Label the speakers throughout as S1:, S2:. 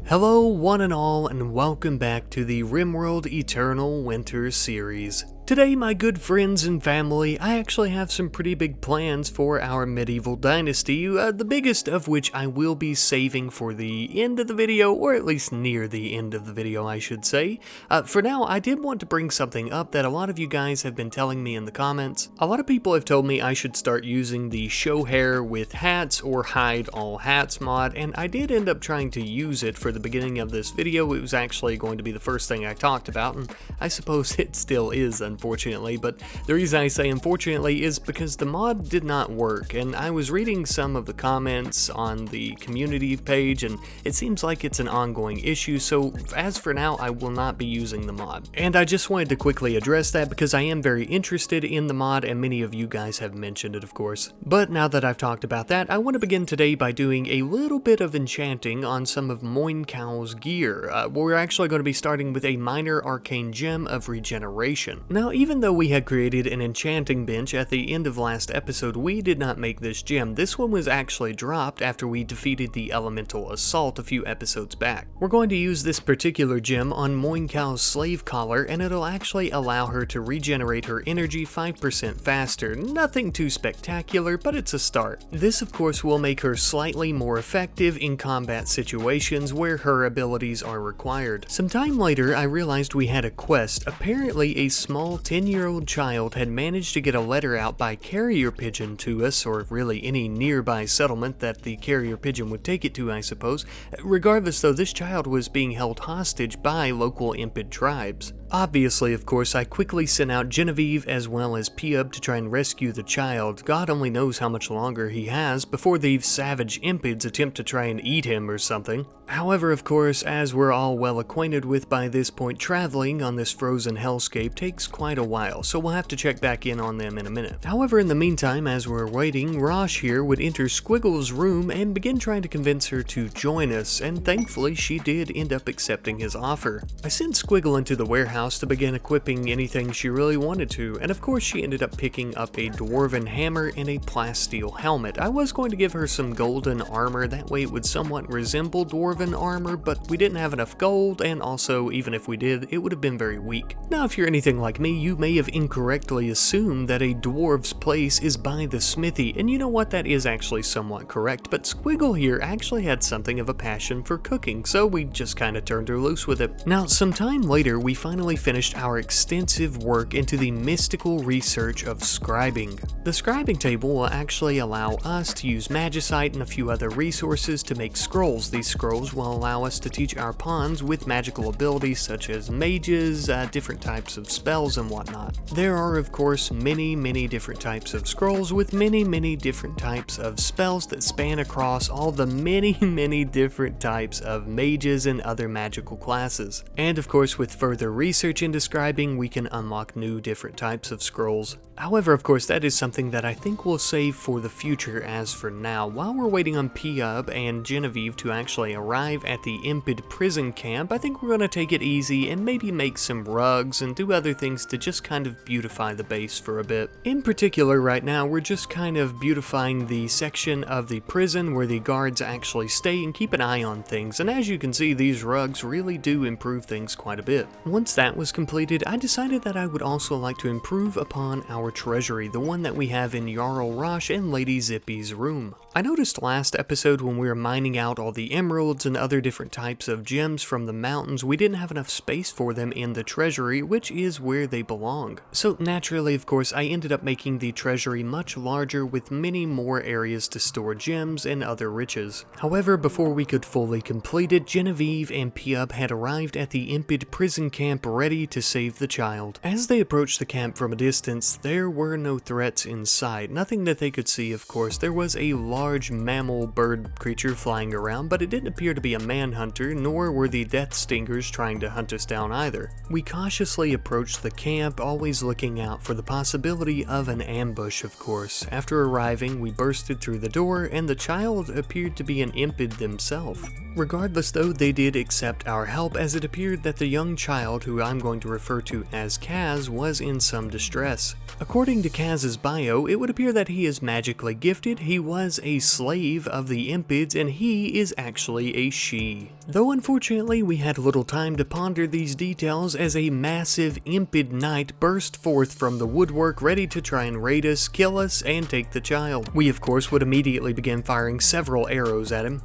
S1: Hello one and all, and welcome back to the RimWorld Eternal Winter series. Today, my good friends and family, I actually have some pretty big plans for our medieval dynasty, the biggest of which I will be saving for the end of the video, or at least near the end of the video, I should say. For now, I did want to bring something up that a lot of you guys have been telling me in the comments. A lot of people have told me I should start using the show hair with hats or hide all hats mod, and I did end up trying to use it for the beginning of this video. It was actually going to be the first thing I talked about, and I suppose it still is, unfortunately, but the reason I say unfortunately is because the mod did not work, and I was reading some of the comments on the community page, and it seems like it's an ongoing issue, so as for now, I will not be using the mod. And I just wanted to quickly address that because I am very interested in the mod, and many of you guys have mentioned it, of course. But now that I've talked about that, I want to begin today by doing a little bit of enchanting on some of Moincow's gear. We're actually going to be starting with a minor arcane gem of regeneration. Now, even though we had created an enchanting bench at the end of last episode, we did not make this gem. This one was actually dropped after we defeated the elemental assault a few episodes back. We're going to use this particular gem on Moincow's slave collar, and it'll actually allow her to regenerate her energy 5% faster. Nothing too spectacular, but it's a start. This, of course, will make her slightly more effective in combat situations where her abilities are required. Some time later, I realized we had a quest. Apparently, a small 10-year-old child had managed to get a letter out by carrier pigeon to us, or really any nearby settlement that the carrier pigeon would take it to, I suppose. Regardless though, this child was being held hostage by local Impid tribes. Obviously, of course, I quickly sent out Genevieve as well as Piub to try and rescue the child. God only knows how much longer he has before these savage Impids attempt to try and eat him or something. However, of course, as we're all well acquainted with by this point, traveling on this frozen hellscape takes quite a while, so we'll have to check back in on them in a minute. However, in the meantime, as we're waiting, Rosh here would enter Squiggle's room and begin trying to convince her to join us, and thankfully she did end up accepting his offer. I sent Squiggle into the warehouse to begin equipping anything she really wanted to, and of course she ended up picking up a dwarven hammer and a plasteel helmet. I was going to give her some golden armor, that way it would somewhat resemble dwarven armor, but we didn't have enough gold, and also, even if we did, it would have been very weak. Now, if you're anything like me, you may have incorrectly assumed that a dwarf's place is by the smithy, and you know what, that is actually somewhat correct, but Squiggle here actually had something of a passion for cooking, so we just kind of turned her loose with it. Now, some time later, we finally finished our extensive work into the mystical research of scribing. The scribing table will actually allow us to use magicite and a few other resources to make scrolls. These scrolls will allow us to teach our pawns with magical abilities such as mages, different types of spells and whatnot. There are of course many different types of scrolls with many different types of spells that span across all the many different types of mages and other magical classes. And of course, with further research into scribing, we can unlock new different types of scrolls. However, of course, that is something that I think we'll save for the future. As for now, while we're waiting on Piub and Genevieve to actually arrive at the Impid prison camp, I think we're going to take it easy and maybe make some rugs and do other things to just kind of beautify the base for a bit. In particular, right now, we're just kind of beautifying the section of the prison where the guards actually stay and keep an eye on things, and as you can see, these rugs really do improve things quite a bit. Once that was completed, I decided that I would also like to improve upon our treasury, the one that we have in Jarl Rosh and Lady Zippy's room. I noticed last episode when we were mining out all the emeralds and other different types of gems from the mountains, we didn't have enough space for them in the treasury, which is where they belong. So naturally, of course, I ended up making the treasury much larger with many more areas to store gems and other riches. However, before we could fully complete it, Genevieve and Piub had arrived at the Impid prison camp ready to save the child. As they approached the camp from a distance, there were no threats in sight. Nothing that they could see, of course. There was a large mammal bird creature flying around, but it didn't appear to be a manhunter, nor were the death stingers trying to hunt us down either. We cautiously approached the camp, always looking out for the possibility of an ambush, of course. After arriving, we bursted through the door, and the child appeared to be an Impid themselves. Regardless though, they did accept our help, as it appeared that the young child, who I'm going to refer to as Kaz, was in some distress. According to Kaz's bio, it would appear that he is magically gifted, he was a slave of the Impids, and he is actually a she. Though unfortunately we had little time to ponder these details, as a massive Impid knight burst forth from the woodwork ready to try and raid us, kill us, and take the child. We of course would immediately begin firing several arrows at him.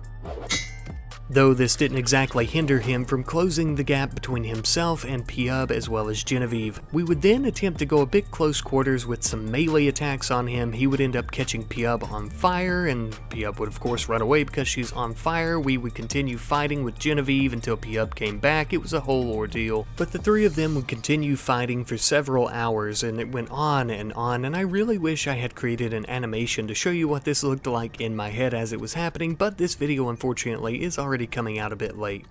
S1: Though this didn't exactly hinder him from closing the gap between himself and Piub as well as Genevieve. We would then attempt to go a bit close quarters with some melee attacks on him. He would end up catching Piub on fire, and Piub would of course run away because she's on fire. We would continue fighting with Genevieve until Piub came back. It was a whole ordeal. But the three of them would continue fighting for several hours, and it went on, and I really wish I had created an animation to show you what this looked like in my head as it was happening, but this video unfortunately is already coming out a bit late.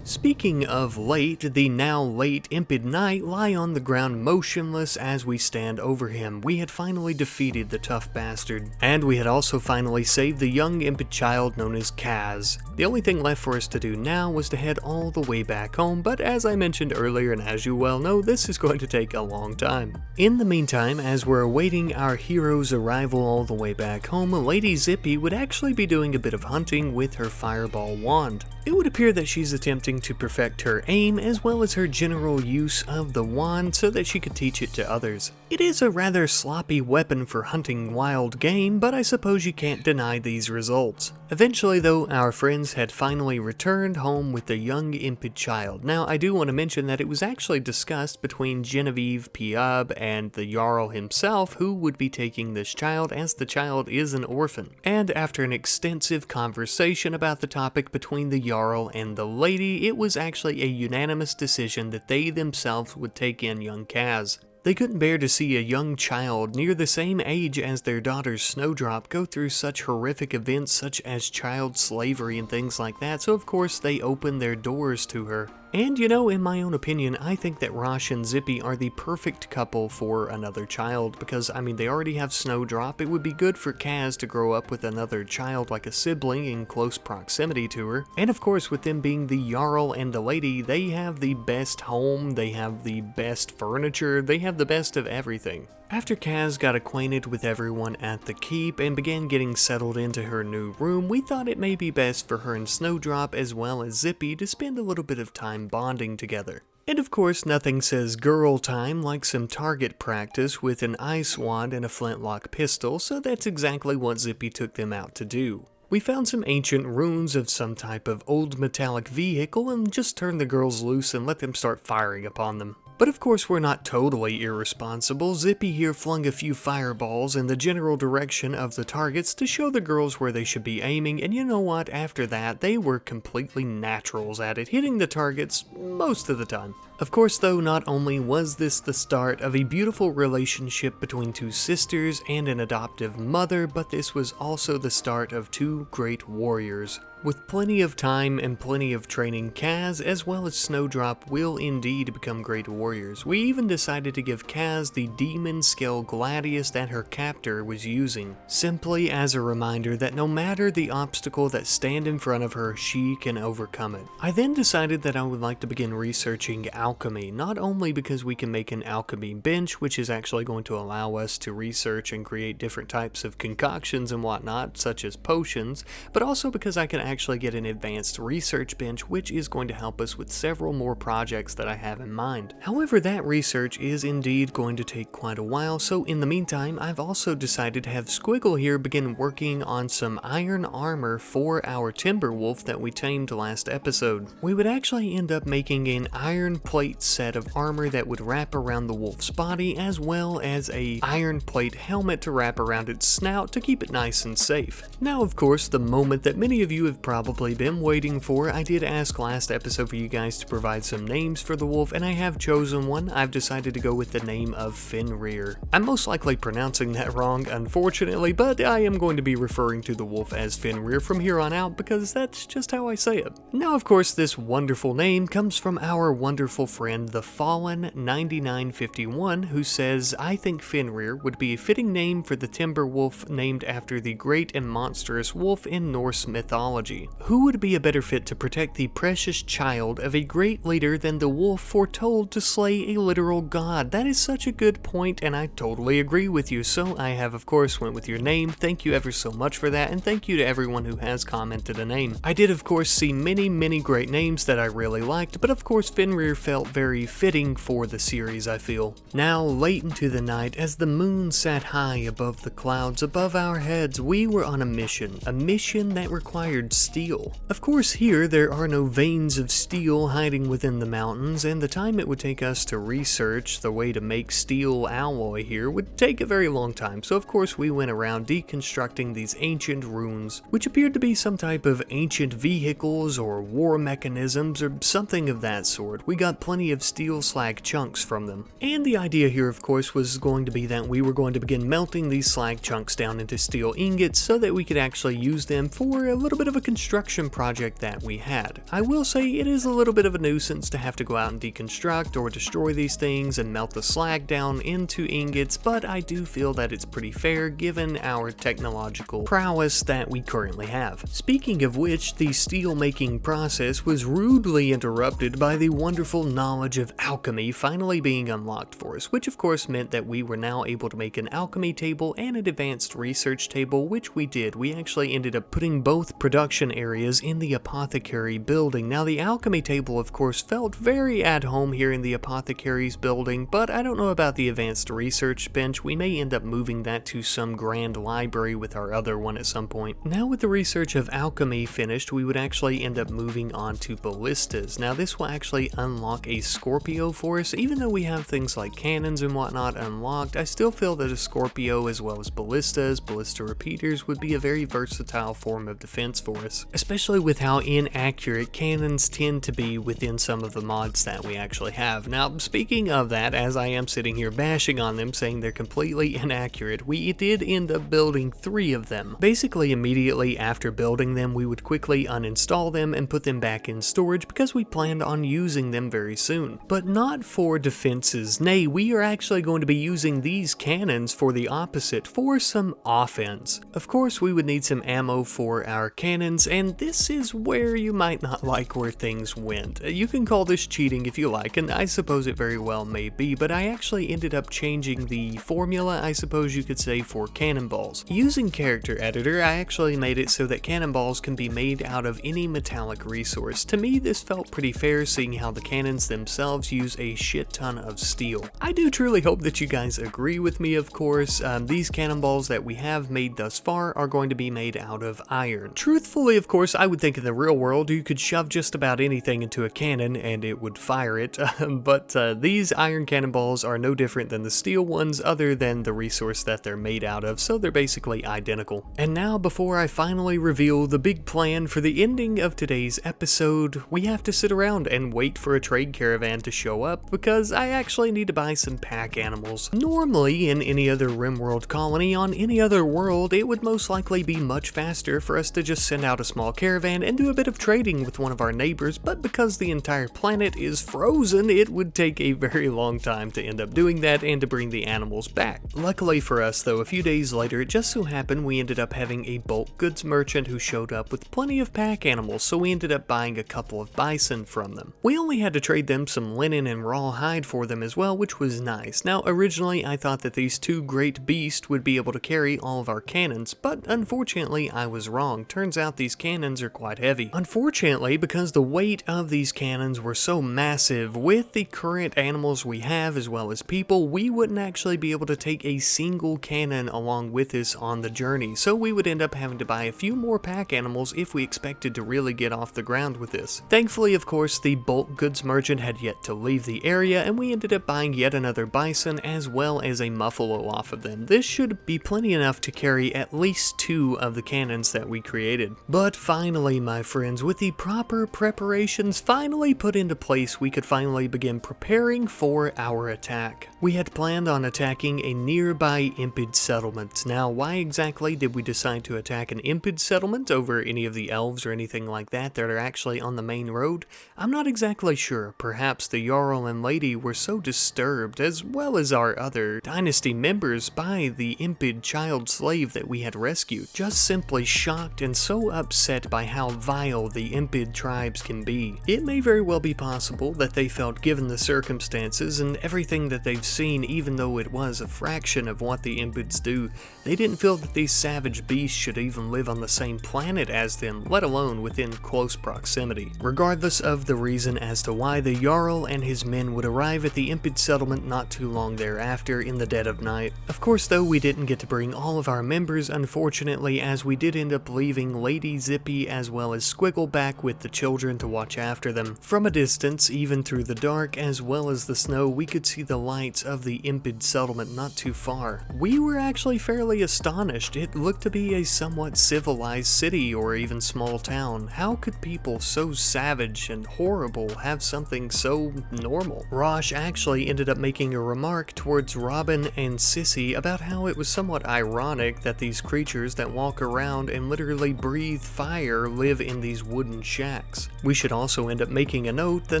S1: Speaking of late, the now late Impid Knight lie on the ground motionless as we stand over him. We had finally defeated the tough bastard, and we had also finally saved the young Impid child known as Kaz. The only thing left for us to do now was to head all the way back home, but as I mentioned earlier, and as you well know, this is going to take a long time. In the meantime, as we're awaiting our hero's arrival all the way back home, Lady Zippy would actually be doing a bit of hunting with her fireball wand. It would appear that she's attempting to perfect her aim as well as her general use of the wand so that she could teach it to others. It is a rather sloppy weapon for hunting wild game, but I suppose you can't deny these results. Eventually though, our friends had finally returned home with the young Impid child. Now I do want to mention that it was actually discussed between Genevieve, Piub, and the Jarl himself who would be taking this child, as the child is an orphan. And after an extensive conversation about the topic between the Jarl and the lady, it was actually a unanimous decision that they themselves would take in young Kaz. They couldn't bear to see a young child near the same age as their daughter's Snowdrop go through such horrific events such as child slavery and things like that, so of course they opened their doors to her. And you know, in my own opinion, I think that Rosh and Zippy are the perfect couple for another child, because I mean they already have Snowdrop. It would be good for Kaz to grow up with another child like a sibling in close proximity to her. And of course, with them being the Jarl and the lady, they have the best home, they have the best furniture, they have the best of everything. After Kaz got acquainted with everyone at the keep and began getting settled into her new room, we thought it may be best for her and Snowdrop as well as Zippy to spend a little bit of time bonding together. And of course, nothing says girl time like some target practice with an ice wand and a flintlock pistol, so that's exactly what Zippy took them out to do. We found some ancient ruins of some type of old metallic vehicle and just turned the girls loose and let them start firing upon them. But of course we're not totally irresponsible. Zippy here flung a few fireballs in the general direction of the targets to show the girls where they should be aiming, and you know what, after that they were completely naturals at it, hitting the targets most of the time. Of course though, not only was this the start of a beautiful relationship between two sisters and an adoptive mother, but this was also the start of two great warriors. With plenty of time and plenty of training, Kaz as well as Snowdrop will indeed become great warriors. We even decided to give Kaz the demon scale gladius that her captor was using, simply as a reminder that no matter the obstacle that stand in front of her, she can overcome it. I then decided that I would like to begin researching alchemy, not only because we can make an alchemy bench, which is actually going to allow us to research and create different types of concoctions and whatnot, such as potions, but also because I can actually get an advanced research bench, which is going to help us with several more projects that I have in mind. However, that research is indeed going to take quite a while, so in the meantime, I've also decided to have Squiggle here begin working on some iron armor for our Timberwolf that we tamed last episode. We would actually end up making an iron plate set of armor that would wrap around the wolf's body, as well as a iron plate helmet to wrap around its snout to keep it nice and safe. Now, of course, the moment that many of you have probably been waiting for, I did ask last episode for you guys to provide some names for the wolf, and I have chosen one. I've decided to go with the name of Fenrir. I'm most likely pronouncing that wrong, unfortunately, but I am going to be referring to the wolf as Fenrir from here on out because that's just how I say it. Now, of course, this wonderful name comes from our wonderful friend, the Fallen 9951, who says, I think Fenrir would be a fitting name for the timber wolf named after the great and monstrous wolf in Norse mythology. mythology. Who would be a better fit to protect the precious child of a great leader than the wolf foretold to slay a literal god? That is such a good point, and I totally agree with you. So I have, of course, went with your name. Thank you ever so much for that, and thank you to everyone who has commented a name. I did, of course, see many great names that I really liked, but of course Fenrir felt very fitting for the series, I feel. Now, late into the night, as the moon sat high above the clouds above our heads, we were on a mission that required steel. Of course, here there are no veins of steel hiding within the mountains, and the time it would take us to research the way to make steel alloy here would take a very long time, so of course we went around deconstructing these ancient runes, which appeared to be some type of ancient vehicles or war mechanisms or something of that sort. We got plenty of steel slag chunks from them. And the idea here, of course, was going to be that we were going to begin melting these slag chunks down into steel ingots so that we could actually use them for a little bit of a construction project that we had. I will say it is a little bit of a nuisance to have to go out and deconstruct or destroy these things and melt the slag down into ingots, but I do feel that it's pretty fair given our technological prowess that we currently have. Speaking of which, the steel making process was rudely interrupted by the wonderful knowledge of alchemy finally being unlocked for us, which of course meant that we were now able to make an alchemy table and an advanced research table, which we did. We actually ended up putting both production areas in the apothecary building. Now, the alchemy table, of course, felt very at home here in the apothecary's building, but I don't know about the advanced research bench. We may end up moving that to some grand library with our other one at some point. Now, with the research of alchemy finished, we would actually end up moving on to ballistas. Now, this will actually unlock a Scorpio for us. Even though we have things like cannons and whatnot unlocked, I still feel that a Scorpio as well as ballistas, ballista repeaters would be a very versatile form of defense for us, especially with how inaccurate cannons tend to be within some of the mods that we actually have. Now, speaking of that, as I am sitting here bashing on them, saying they're completely inaccurate, we did end up building 3 of them. Basically, immediately after building them, we would quickly uninstall them and put them back in storage because we planned on using them very soon. But not for defenses. Nay, we are actually going to be using these cannons for the opposite, for some offense. Of course, we would need some ammo for our cannons, and this is where you might not like where things went. You can call this cheating if you like, and I suppose it very well may be, but I actually ended up changing the formula, I suppose you could say, for cannonballs. Using Character Editor, I actually made it so that cannonballs can be made out of any metallic resource. To me, this felt pretty fair, seeing how the cannons themselves use a shit ton of steel. I do truly hope that you guys agree with me, of course. These cannonballs that we have made thus far are going to be made out of iron. Truthfully, of course, I would think in the real world you could shove just about anything into a cannon and it would fire it, but these iron cannonballs are no different than the steel ones other than the resource that they're made out of, so they're basically identical. And now, before I finally reveal the big plan for the ending of today's episode, we have to sit around and wait for a trade caravan to show up because I actually need to buy some pack animals. Normally, in any other RimWorld colony on any other world, it would most likely be much faster for us to just send out a small caravan and do a bit of trading with one of our neighbors, but because the entire planet is frozen, it would take a very long time to end up doing that and to bring the animals back. Luckily for us though, a few days later, it just so happened we ended up having a bulk goods merchant who showed up with plenty of pack animals, so we ended up buying a couple of bison from them. We only had to trade them some linen and raw hide for them as well, which was nice. Now, originally I thought that these 2 great beasts would be able to carry all of our cannons, but unfortunately I was wrong. Turns out these cannons are quite heavy. Unfortunately, because the weight of these cannons were so massive, with the current animals we have as well as people, we wouldn't actually be able to take a single cannon along with us on the journey, so we would end up having to buy a few more pack animals if we expected to really get off the ground with this. Thankfully, of course, the bulk goods merchant had yet to leave the area, and we ended up buying yet another bison as well as a muffalo off of them. This should be plenty enough to carry at least 2 of the cannons that we created. But finally, my friends, with the proper preparations finally put into place, we could finally begin preparing for our attack. We had planned on attacking a nearby Impid settlement. Now, why exactly did we decide to attack an Impid settlement over any of the elves or anything like that that are actually on the main road? I'm not exactly sure. Perhaps the Jarl and Lady were so disturbed, as well as our other dynasty members, by the Impid child slave that we had rescued. Just simply shocked and so upset by how vile the Impid tribes can be. It may very well be possible that they felt, given the circumstances and everything that they've seen, even though it was a fraction of what the Impids do, they didn't feel that these savage beasts should even live on the same planet as them, let alone within close proximity. Regardless of the reason as to why, the Jarl and his men would arrive at the Impid settlement not too long thereafter in the dead of night. Of course though, we didn't get to bring all of our members, unfortunately, as we did end up leaving Lady Zippy as well as Squiggle back with the children to watch after them. From a distance, even through the dark as well as the snow, we could see the lights of the Impid settlement not too far. We were actually fairly astonished. It looked to be a somewhat civilized city or even small town. How could people so savage and horrible have something so normal? Rosh actually ended up making a remark towards Robin and Sissy about how it was somewhat ironic that these creatures that walk around and literally breathe fire live in these wooden shacks. We should also end up making a note: the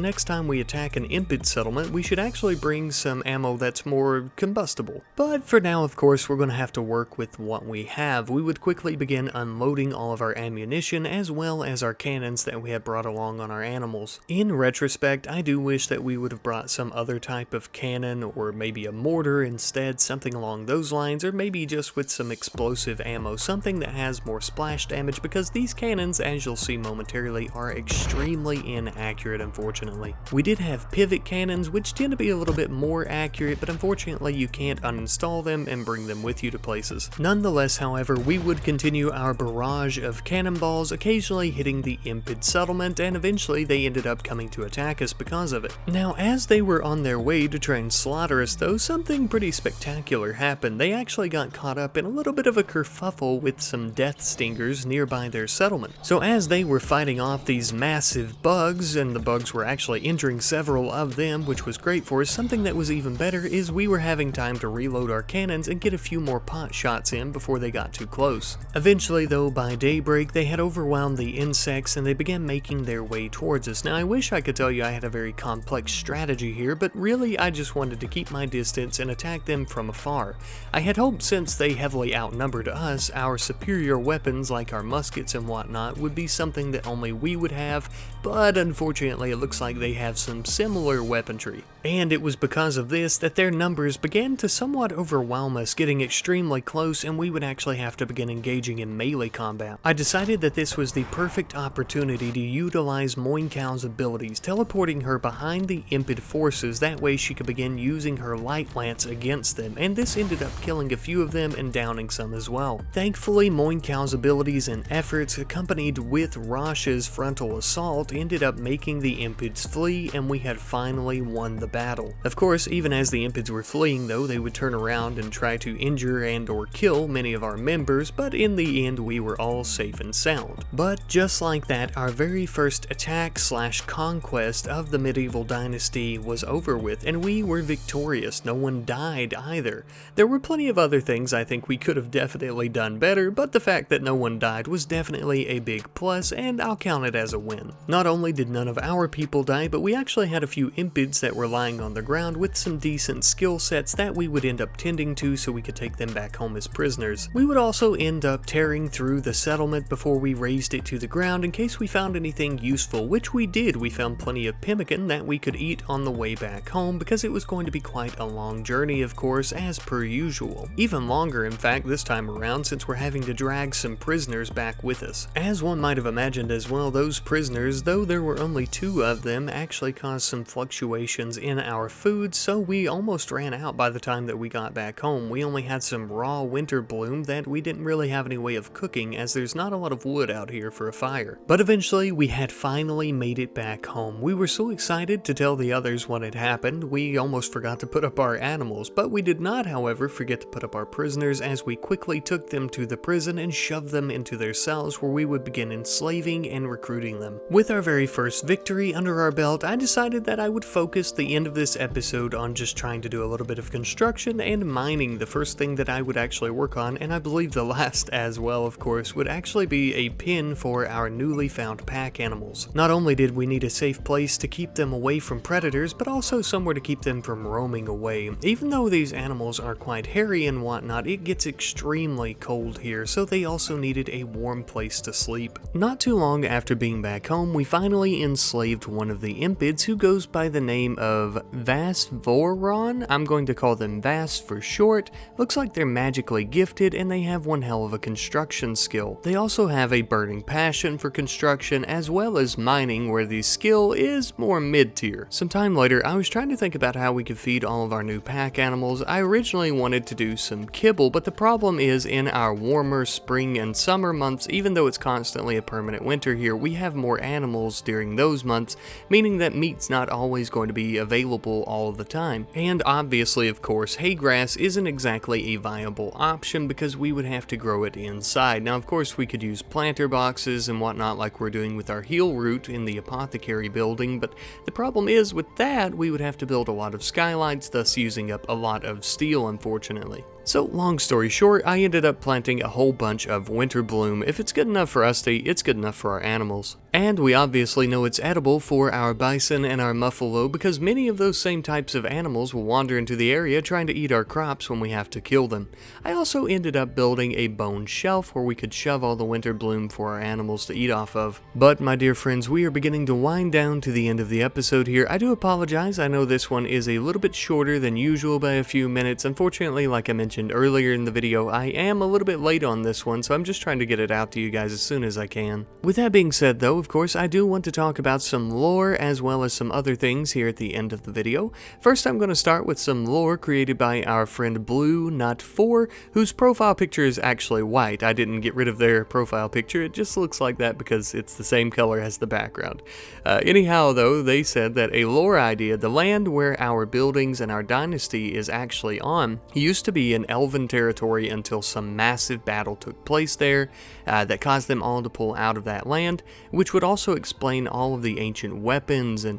S1: next time we attack an Impid settlement, we should actually bring some ammo that's more combustible. But for now, of course, we're going to have to work with what we have. We would quickly begin unloading all of our ammunition as well as our cannons that we had brought along on our animals. In retrospect, I do wish that we would have brought some other type of cannon, or maybe a mortar instead, something along those lines, or maybe just with some explosive ammo, something that has more splash damage, because these cannons, as you'll see momentarily, are extremely inaccurate, unfortunately. We did have pivot cannons, which tend to be a little bit more accurate, but unfortunately you can't uninstall them and bring them with you to places. Nonetheless, however, we would continue our barrage of cannonballs, occasionally hitting the Impid settlement, and eventually they ended up coming to attack us because of it. Now, as they were on their way to try and slaughter us though, something pretty spectacular happened. They actually got caught up in a little bit of a kerfuffle with some death stingers nearby their settlement. So as they were fighting off these massive bugs, and the bugs were actually injuring several of them, which was great for us, something that was even better is we were having time to reload our cannons and get a few more pot shots in before they got too close. Eventually though, by daybreak, they had overwhelmed the insects and they began making their way towards us. Now, I wish I could tell you I had a very complex strategy here, but really I just wanted to keep my distance and attack them from afar. I had hoped, since they heavily outnumbered us, our superior weapons like our muskets and whatnot would be something that only we would have, but unfortunately it looks like they have some similar weaponry. And it was because of this that their numbers began to somewhat overwhelm us, getting extremely close, and we would actually have to begin engaging in melee combat. I decided that this was the perfect opportunity to utilize Moinkow's abilities, teleporting her behind the Impid forces. That way she could begin using her light lance against them, and this ended up killing a few of them and downing some as well. Thankfully, Moinkow's abilities and efforts, accompanied with Rosh's frontal assault, ended up making the Impids flee, and we had finally won the battle. Of course, even as the Impids were fleeing though, they would turn around and try to injure and or kill many of our members, but in the end we were all safe and sound. But just like that, our very first attack slash conquest of the medieval dynasty was over with, and we were victorious. No one died either. There were plenty of other things I think we could have definitely done better, but the fact that no one died was definitely a big plus, and I'll count it as a win. Not only did none of our people die, but we actually had a few Impids that were lying on the ground with some decent skill sets that we would end up tending to so we could take them back home as prisoners. We would also end up tearing through the settlement before we razed it to the ground in case we found anything useful, which we did. We found plenty of pemmican that we could eat on the way back home, because it was going to be quite a long journey, of course, as per usual. Even longer, in fact, this time around, since we're having to drag some prisoners back with us. As one might have imagined as well, those prisoners, though there were only 2 of them, actually caused some fluctuations in our food, so we almost ran out by the time that we got back home. We only had some raw winter bloom that we didn't really have any way of cooking, as there's not a lot of wood out here for a fire. But eventually we had finally made it back home. We were so excited to tell the others what had happened, we almost forgot to put up our animals, but we did not, however, forget to put up our prisoners, as we quickly took them to the prison and shoved them into their cells, where we would begin enslaving and recruiting them. With our very first victory under our belt, I decided that I would focus the end of this episode on just trying to do a little bit of construction and mining. The first thing that I would actually work on, and I believe the last as well, of course, would actually be a pen for our newly found pack animals. Not only did we need a safe place to keep them away from predators, but also somewhere to keep them from roaming away. Even though these animals are quite hairy and whatnot, it gets extremely cold here, so they also needed a warm place to sleep. Not too long after being back home, we finally enslaved one of the Impids who goes by the name of Vasvoron. I'm going to call them Vas for short. Looks like they're magically gifted and they have one hell of a construction skill. They also have a burning passion for construction as well as mining, where the skill is more mid-tier. Some time later, I was trying to think about how we could feed all of our new pack animals. I originally wanted to do some kibble, but the problem is in our warmer spring and summer months, even though it's constantly a permanent winter here, we have more animals during those months, meaning that meat's not always going to be available all the time. And obviously, of course, hay grass isn't exactly a viable option because we would have to grow it inside. Now, of course, we could use planter boxes and whatnot like we're doing with our heel root in the apothecary building, but the problem is with that, we would have to build a lot of skylights, thus using up a lot of steel, unfortunately. So, long story short, I ended up planting a whole bunch of winter bloom. If it's good enough for us to eat, it's good enough for our animals. And we obviously know it's edible for our bison and our muffalo because many of those same types of animals will wander into the area trying to eat our crops when we have to kill them. I also ended up building a bone shelf where we could shove all the winter bloom for our animals to eat off of. But my dear friends, we are beginning to wind down to the end of the episode here. I do apologize, I know this one is a little bit shorter than usual by a few minutes. Unfortunately, like I mentioned earlier in the video, I am a little bit late on this one, so I'm just trying to get it out to you guys as soon as I can. With that being said though, of course, I do want to talk about some lore as well as some other things here at the end of the video. First, I'm going to start with some lore created by our friend Blue Nut 4, whose profile picture is actually white. I didn't get rid of their profile picture, it just looks like that because it's the same color as the background. Anyhow though, they said that a lore idea, the land where our buildings and our dynasty is actually on, used to be an elven territory until some massive battle took place there that caused them all to pull out of that land, which would also explain all of the ancient weapons and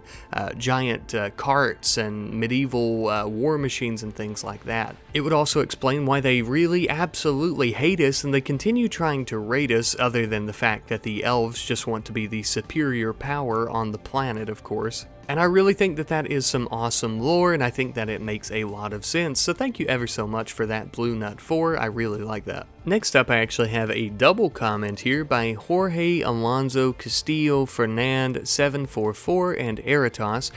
S1: giant carts and medieval war machines and things like that. It would also explain why they really absolutely hate us and they continue trying to raid us, other than the fact that the elves just want to be the superior power on the planet, of course. And I really think that that is some awesome lore, and I think that it makes a lot of sense, so thank you ever so much for that, Blue Nut 4, I really like that. Next up, I actually have a double comment here by Jorge Alonso Castillo Fernand 744 and Eritas,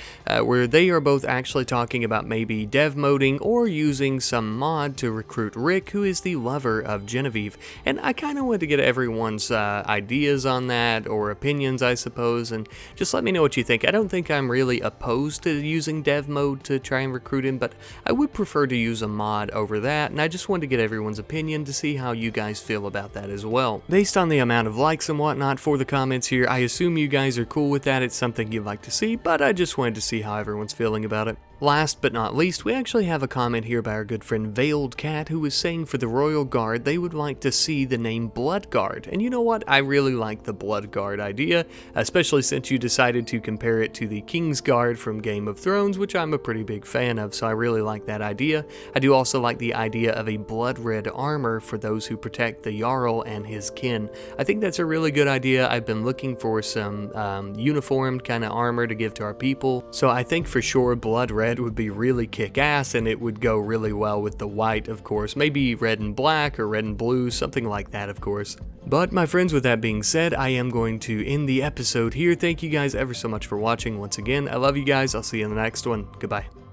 S1: where they are both actually talking about maybe dev moding or using some mod to recruit Rick, who is the lover of Genevieve. And I kind of want to get everyone's ideas on that, or opinions I suppose, and just let me know what you think. I don't think I'm really opposed to using dev mode to try and recruit him, but I would prefer to use a mod over that, and I just wanted to get everyone's opinion to see how you guys feel about that as well. Based on the amount of likes and whatnot for the comments here, I assume you guys are cool with that. It's something you'd like to see, but I just wanted to see how everyone's feeling about it. Last but not least, we actually have a comment here by our good friend Veiled Cat, who is saying for the Royal Guard they would like to see the name Blood Guard. And you know what? I really like the Blood Guard idea, especially since you decided to compare it to the King's Guard from Game of Thrones, which I'm a pretty big fan of, so I really like that idea. I do also like the idea of a blood red armor for those who protect the Jarl and his kin. I think that's a really good idea. I've been looking for some uniformed kind of armor to give to our people, so I think for sure blood red would be really kick-ass, and it would go really well with the white, of course. Maybe red and black or red and blue, something like that, of course. But my friends, with that being said, I am going to end the episode here. Thank you guys ever so much for watching once again. I love you guys. I'll see you in the next one. Goodbye.